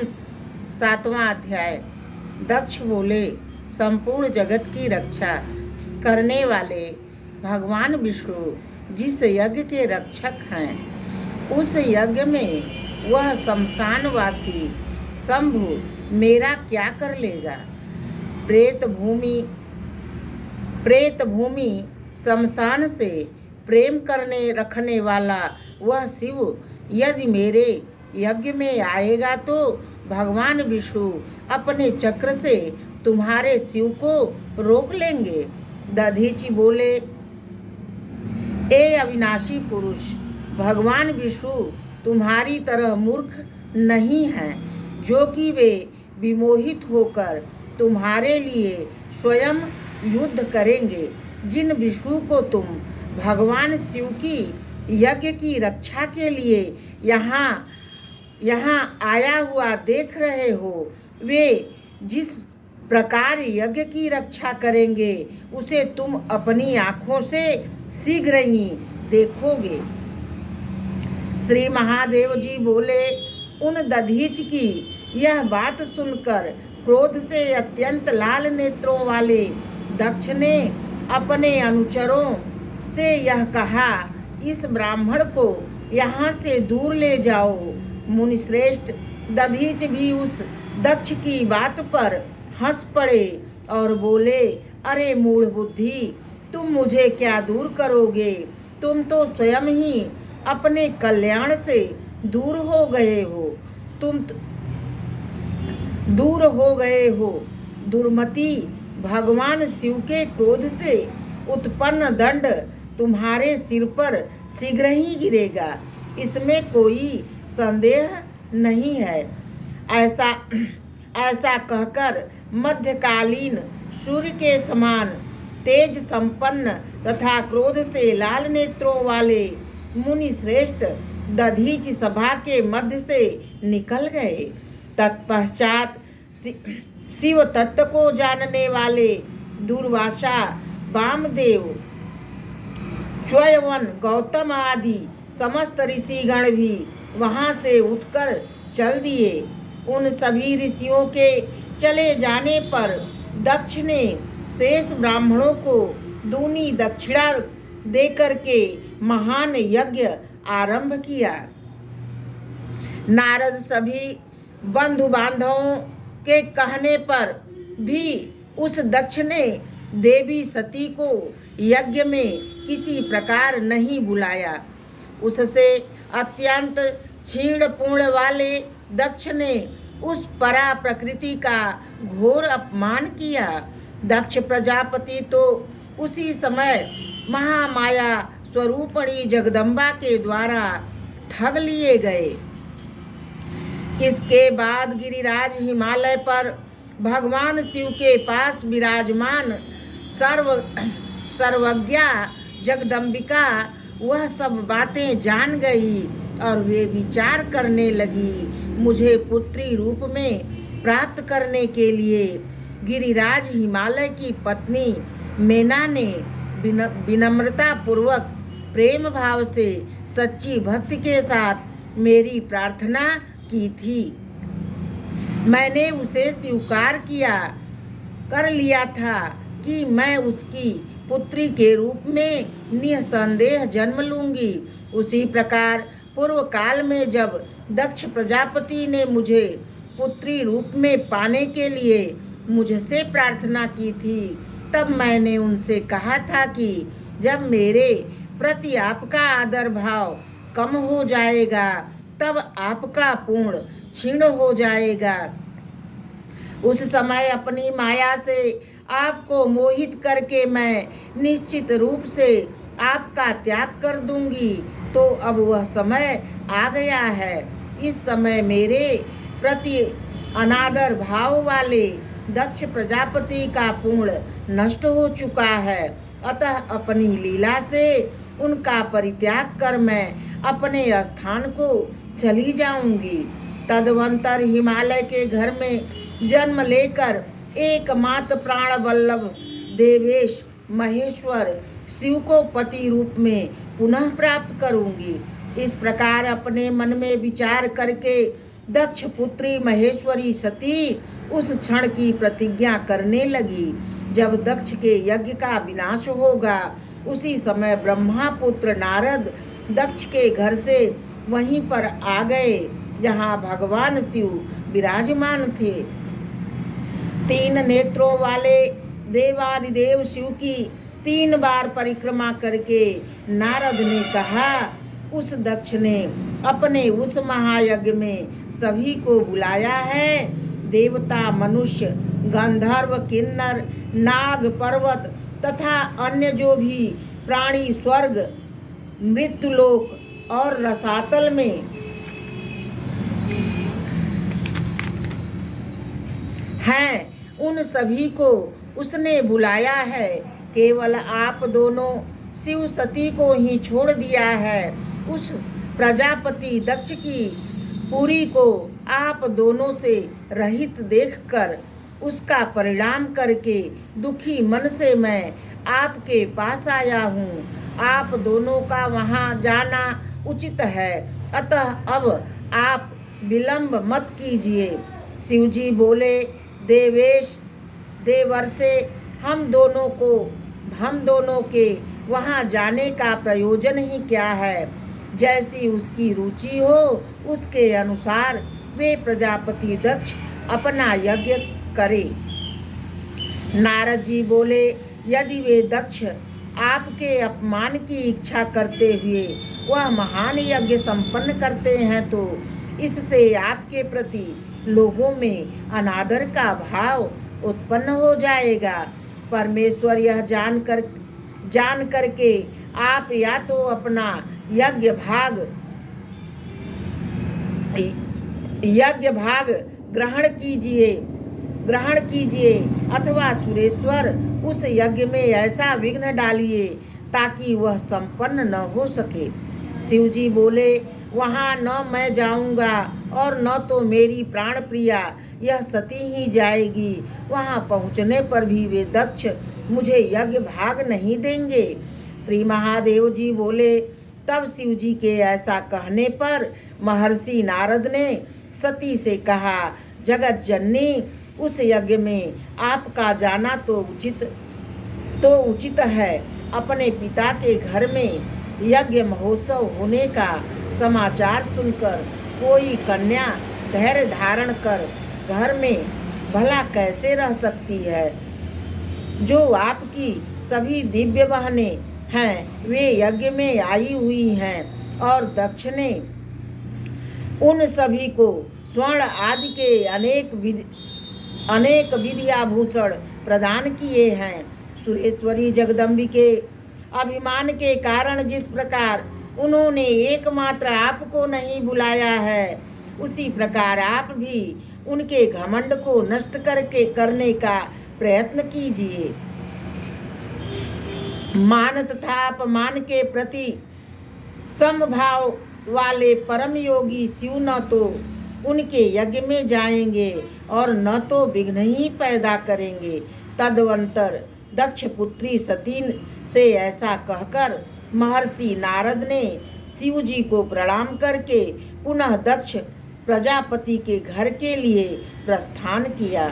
हंस। 7वां अध्याय। दक्ष बोले, संपूर्ण जगत की रक्षा करने वाले भगवान विष्णु जिस यज्ञ के रक्षक हैं, उस यज्ञ में वह शमशानवासी शंभु मेरा क्या कर लेगा। प्रेत भूमि शमशान से प्रेम करने रखने वाला वह शिव यदि मेरे यज्ञ में आएगा तो भगवान विष्णु अपने चक्र से तुम्हारे शिव को रोक लेंगे। दधीचि बोले, ए अविनाशी पुरुष, भगवान विष्णु तुम्हारी तरह मूर्ख नहीं हैं, जो कि वे विमोहित होकर तुम्हारे लिए स्वयं युद्ध करेंगे। जिन विष्णु को तुम भगवान शिव की यज्ञ की रक्षा के लिए यहाँ आया हुआ देख रहे हो, वे जिस प्रकार यज्ञ की रक्षा करेंगे उसे तुम अपनी आँखों से शीघ्र ही देखोगे। श्री महादेव जी बोले, उन दधीच की यह बात सुनकर क्रोध से अत्यंत लाल नेत्रों वाले दक्ष ने अपने अनुचरों से यह कहा, इस ब्राह्मण को यहाँ से दूर ले जाओ। मुनिश्रेष्ठ दधीच भी उस दक्ष की बात पर हंस पड़े और बोले, अरे मूढ़ बुद्धि, तुम मुझे क्या दूर करोगे। तुम तो स्वयं ही अपने कल्याण से दूर हो गए हो। दुर्मति, भगवान शिव के क्रोध से उत्पन्न दंड तुम्हारे सिर पर शीघ्र ही गिरेगा, इसमें कोई संदेह नहीं है। ऐसा कहकर मध्यकालीन सूर्य के समान तेज संपन्न तथा क्रोध से लाल नेत्रों वाले मुनि श्रेष्ठ दधीच सभा के मध्य से निकल गए। तत्पश्चात शिव तत्व को जानने वाले दुर्वासा, वामदेव, च्यवन, गौतम आदि समस्त ऋषिगण भी वहां से उठकर चल दिए। उन सभी ऋषियों के चले जाने पर दक्ष ने शेष ब्राह्मणों को दूनी दक्षिणा देकर के महान यज्ञ आरंभ किया। नारद सभी बंधु बांधवों के कहने पर भी उस दक्ष ने देवी सती को यज्ञ में किसी प्रकार नहीं बुलाया। उससे अत्यंत क्षीण पूर्ण वाले दक्ष ने उस परा प्रकृति का घोर अपमान किया। दक्ष प्रजापति तो उसी समय महामाया स्वरूपणी जगदम्बा के द्वारा ठग लिए गए। इसके बाद गिरिराज हिमालय पर भगवान शिव के पास विराजमान सर्वज्ञा जगदम्बिका वह सब बातें जान गई और वे विचार करने लगी, मुझे पुत्री रूप में प्राप्त करने के लिए गिरिराज हिमालय की पत्नी मेना ने विनम्रता पूर्वक प्रेम भाव से सच्ची भक्ति के साथ मेरी प्रार्थना की थी। मैंने उसे स्वीकार कर लिया था कि मैं उसकी पुत्री के रूप में निसंदेह जन्म लूंगी। उसी प्रकार पूर्व काल में जब दक्ष प्रजापति ने मुझे पुत्री रूप में पाने के लिए मुझसे प्रार्थना की थी, तब मैंने उनसे कहा था कि जब मेरे प्रति आपका आदर भाव कम हो जाएगा तब आपका पूर्ण क्षीण हो जाएगा। उस समय अपनी माया से आपको मोहित करके मैं निश्चित रूप से आपका त्याग कर दूंगी। तो अब वह समय आ गया है। इस समय मेरे प्रति अनादर भाव वाले दक्ष प्रजापति का पूर्ण नष्ट हो चुका है, अतः अपनी लीला से उनका परित्याग कर मैं अपने स्थान को चली जाऊंगी। तदवंतर हिमालय के घर में जन्म लेकर एकमात्र प्राण वल्लभ देवेश महेश्वर शिव को पति रूप में पुनः प्राप्त करूंगी। इस प्रकार अपने मन में विचार करके दक्ष पुत्री महेश्वरी सती उस क्षण की प्रतिज्ञा करने लगी जब दक्ष के यज्ञ का विनाश होगा। उसी समय ब्रह्मा पुत्र नारद दक्ष के घर से वहीं पर आ गए जहाँ भगवान शिव विराजमान थे। 3 नेत्रों वाले देवादिदेव शिव की 3 बार परिक्रमा करके नारद ने कहा, उस दक्ष ने अपने उस महायज्ञ में सभी को बुलाया है। देवता, मनुष्य, गंधर्व, किन्नर, नाग, पर्वत तथा अन्य जो भी प्राणी स्वर्ग, मृत्युलोक और रसातल में हैं, उन सभी को उसने बुलाया है। केवल आप दोनों शिव सती को ही छोड़ दिया है। उस प्रजापति दक्ष की पुरी को आप दोनों से रहित देखकर उसका परिणाम करके दुखी मन से मैं आपके पास आया हूँ। आप दोनों का वहाँ जाना उचित है, अतः अब आप विलंब मत कीजिए। शिवजी बोले, देवेश देवर्षे, हम दोनों के वहाँ जाने का प्रयोजन ही क्या है। जैसी उसकी रुचि हो उसके अनुसार वे प्रजापति दक्ष अपना यज्ञ करे। नारद जी बोले, यदि वे दक्ष आपके अपमान की इच्छा करते हुए वह महान यज्ञ संपन्न करते हैं तो इससे आपके प्रति लोगों में अनादर का भाव उत्पन्न हो जाएगा। परमेश्वर यह जान करके आप या तो अपना यज्ञ भाग ग्रहण कीजिए अथवा सुरेश्वर उस यज्ञ में ऐसा विघ्न डालिए ताकि वह संपन्न न हो सके। शिवजी बोले, वहाँ न मैं जाऊंगा और न तो मेरी प्राण प्रिया यह सती ही जाएगी। वहाँ पहुँचने पर भी वे दक्ष मुझे यज्ञ भाग नहीं देंगे। श्री महादेव जी बोले, तब शिवजी के ऐसा कहने पर महर्षि नारद ने सती से कहा, जगत जननी, उस यज्ञ में आपका जाना तो उचित है। अपने पिता के घर में यज्ञ महोत्सव होने का समाचार सुनकर कोई कन्या धैर्य धारण कर घर में भला कैसे रह सकती है। जो आपकी सभी दिव्य बहनें हैं वे यज्ञ में आई हुई हैं और दक्ष ने उन सभी को स्वर्ण आदि के अनेक विद्याभूषण प्रदान किए हैं। सुरेश्वरी जगदम्बिके अभिमान के कारण जिस प्रकार उन्होंने एकमात्र आपको नहीं बुलाया है, उसी प्रकार आप भी उनके घमंड को नष्ट करने का प्रयत्न कीजिए। मान तथा अपमान के प्रति समभाव वाले परम योगी शिव न तो उनके यज्ञ में जाएंगे और न तो विघ्न ही पैदा करेंगे। तदवंतर दक्ष पुत्री सती से ऐसा कहकर महर्षि नारद ने शिव जी को प्रणाम करके पुनः दक्ष प्रजापति के घर के लिए प्रस्थान किया।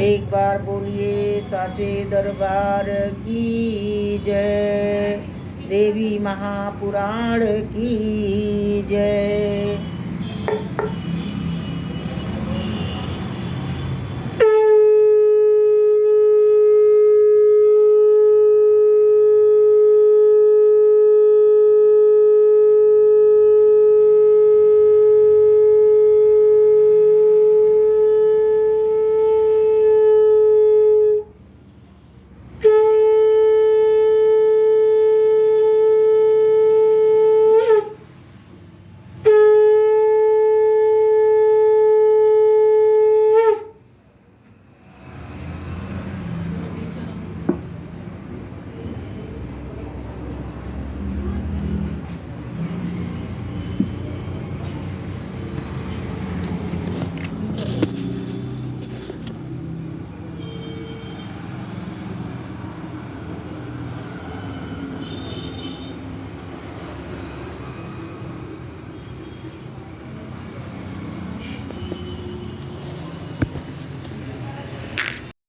एक बार बोलिए साचे दरबार की जय, देवी महापुराण की जय।